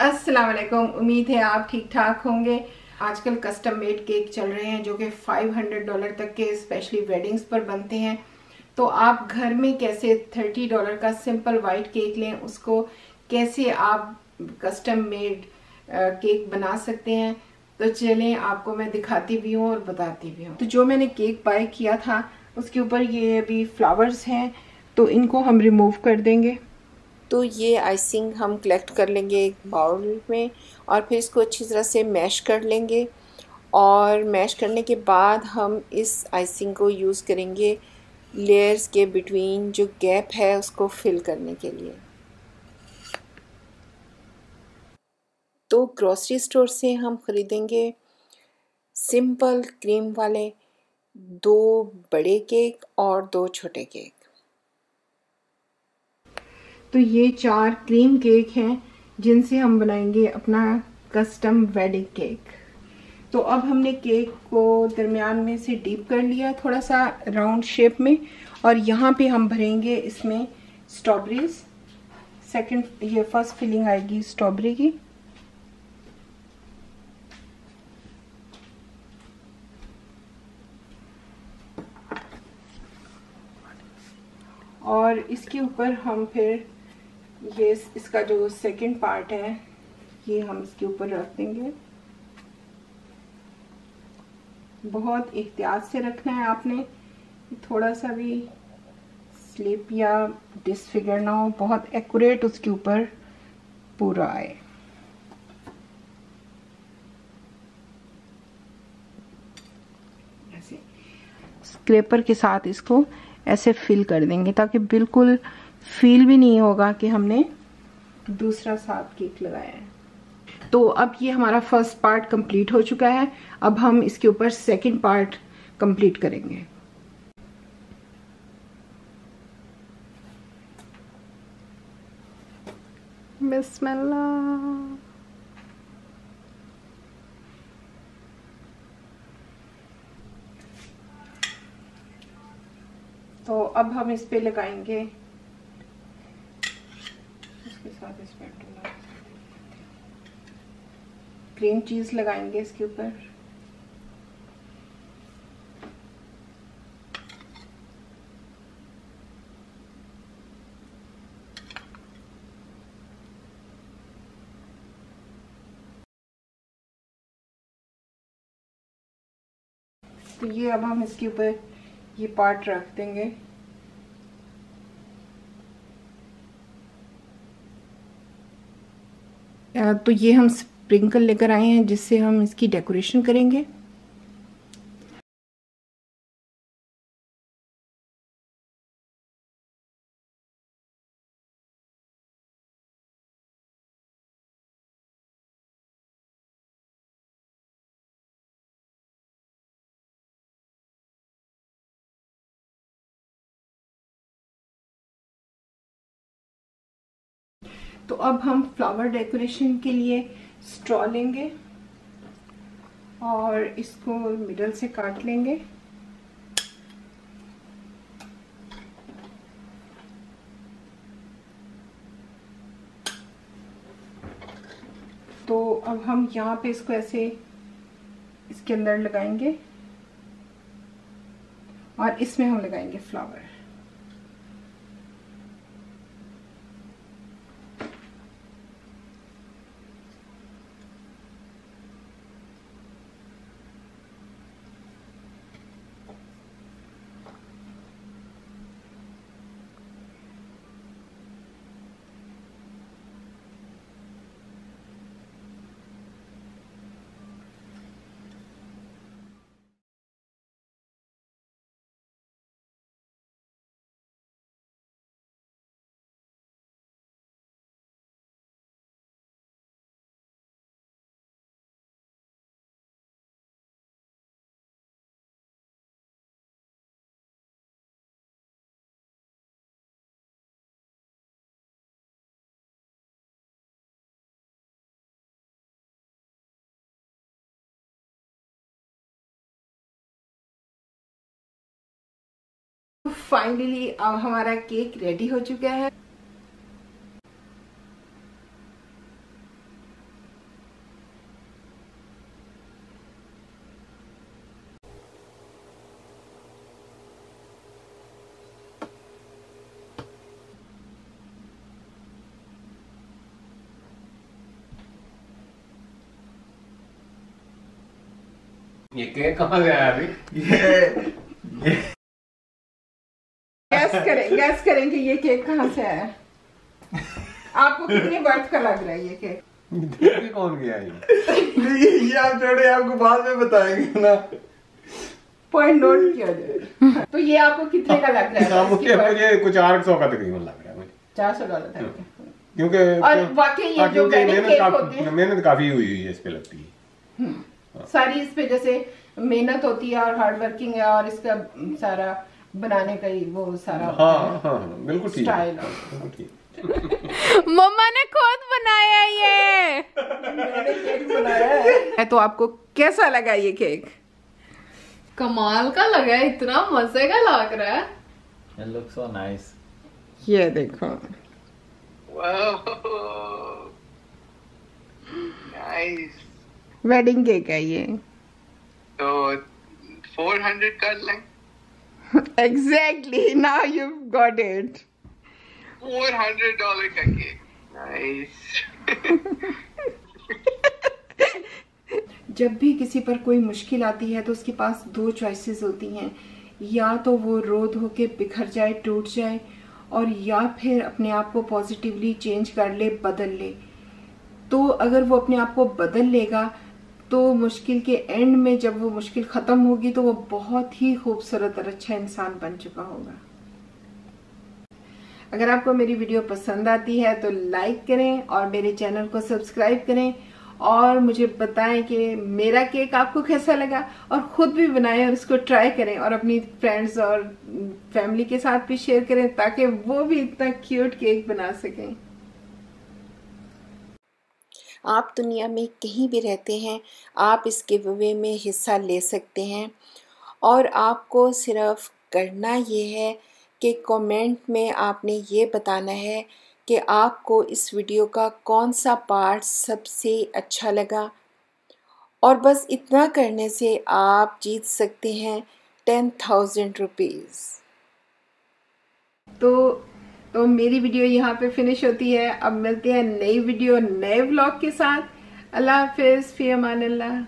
अस्सलाम वालेकुम। उम्मीद है आप ठीक ठाक होंगे। आजकल कस्टम मेड केक चल रहे हैं जो कि $500 तक के स्पेशली वेडिंग्स पर बनते हैं। तो आप घर में कैसे $30 का सिंपल वाइट केक लें, उसको कैसे आप कस्टम मेड केक बना सकते हैं। तो चलें आपको मैं दिखाती भी हूँ और बताती भी हूँ। तो जो मैंने केक बाय किया था उसके ऊपर ये अभी फ्लावर्स हैं, तो इनको हम रिमूव कर देंगे। तो ये आइसिंग हम कलेक्ट कर लेंगे एक बाउल में और फिर इसको अच्छी तरह से मैश कर लेंगे। और मैश करने के बाद हम इस आइसिंग को यूज़ करेंगे लेयर्स के बिटवीन जो गैप है उसको फिल करने के लिए। तो ग्रोसरी स्टोर से हम ख़रीदेंगे सिंपल क्रीम वाले 2 बड़े केक और 2 छोटे केक। तो ये 4 क्रीम केक हैं जिनसे हम बनाएंगे अपना कस्टम वेडिंग केक। तो अब हमने केक को दरमियान में से डीप कर लिया थोड़ा सा राउंड शेप में, और यहाँ पे हम भरेंगे इसमें स्ट्रॉबेरीज। ये फर्स्ट फिलिंग आएगी स्ट्रॉबेरी की। और इसके ऊपर हम फिर ये इसका जो सेकंड पार्ट है ये हम इसके ऊपर रख देंगे। बहुत एहतियात से रखना है आपने, थोड़ा सा भी स्लिप या डिसफिगर ना हो, बहुत एक्यूरेट उसके ऊपर पूरा आए। ऐसे स्क्रैपर के साथ इसको ऐसे फिल कर देंगे ताकि बिल्कुल फील भी नहीं होगा कि हमने दूसरा साथ केक लगाया है। तो अब ये हमारा फर्स्ट पार्ट कंप्लीट हो चुका है। अब हम इसके ऊपर सेकंड पार्ट कंप्लीट करेंगे। बिस्मिल्लाह। तो अब हम इस पे लगाएंगे इसके साथ स्पैटुला क्रीम चीज लगाएंगे इसके ऊपर। तो ये अब हम इसके ऊपर ये पार्ट रख देंगे। तो ये हम स्प्रिंकल लेकर आए हैं जिससे हम इसकी डेकोरेशन करेंगे। तो अब हम फ्लावर डेकोरेशन के लिए स्ट्रॉ लेंगे और इसको मिडल से काट लेंगे। तो अब हम यहाँ पे इसको ऐसे इसके अंदर लगाएंगे और इसमें हम लगाएंगे फ्लावर। फाइनली अब हमारा केक रेडी हो चुका है। ये केक कहाँ से आया अभी? ये गैस करें कि ये केक कहाँ से आया। आपको कितनी वर्थ का लग रहा है ये केक? देख कौन गया ये आप छोड़े, आपको बाद में बताएंगे ना। पॉइंट नोट किया जाए। तो ये आपको कितने का लग रहा है? मुझे कुछ 800 का तकरीबन लग रहा है मुझे। $400 था। क्योंकि और वाकई ये जो वेडिंग केक होते हैं, मेहनत काफी हुई है इस पे लगती है। सारी इस पे जैसे मेहनत होती है और हार्ड वर्किंग है, और इसका सारा बनाने का ही वो सारा हाँ, बिल्कुल ठीक स्टाइल। मम्मा ने खुद बनाया ये। मैंने केक बनाया है। तो आपको कैसा लगा ये केक? कमाल का लगा है, इतना मजे का लग रहा है। It looks so nice. ये देखो, नाइस। वेडिंग केक है ये। तो 400 कर लें। Exactly, now you got it. $400 का केक। नाइस। जब भी किसी पर कोई मुश्किल आती है तो उसके पास दो चॉइसेस होती हैं, या तो वो रो धो के बिखर जाए, टूट जाए, और या फिर अपने आप को पॉजिटिवली चेंज कर ले, बदल ले। तो अगर वो अपने आप को बदल लेगा तो मुश्किल के एंड में जब वो मुश्किल ख़त्म होगी तो वो बहुत ही खूबसूरत और अच्छा इंसान बन चुका होगा। अगर आपको मेरी वीडियो पसंद आती है तो लाइक करें और मेरे चैनल को सब्सक्राइब करें, और मुझे बताएं कि मेरा केक आपको कैसा लगा, और ख़ुद भी बनाएं और इसको ट्राई करें और अपनी फ्रेंड्स और फैमिली के साथ भी शेयर करें ताकि वो भी इतना क्यूट केक बना सकें। आप दुनिया में कहीं भी रहते हैं, आप इस गिव अवे में हिस्सा ले सकते हैं, और आपको सिर्फ करना ये है कि कमेंट में आपने ये बताना है कि आपको इस वीडियो का कौन सा पार्ट सबसे अच्छा लगा, और बस इतना करने से आप जीत सकते हैं 10,000 रुपीज़। तो मेरी वीडियो यहाँ पे फिनिश होती है। अब मिलते हैं नई वीडियो, नए व्लॉग के साथ। अल्लाह हाफिज़, फ़ी अमान अल्लाह।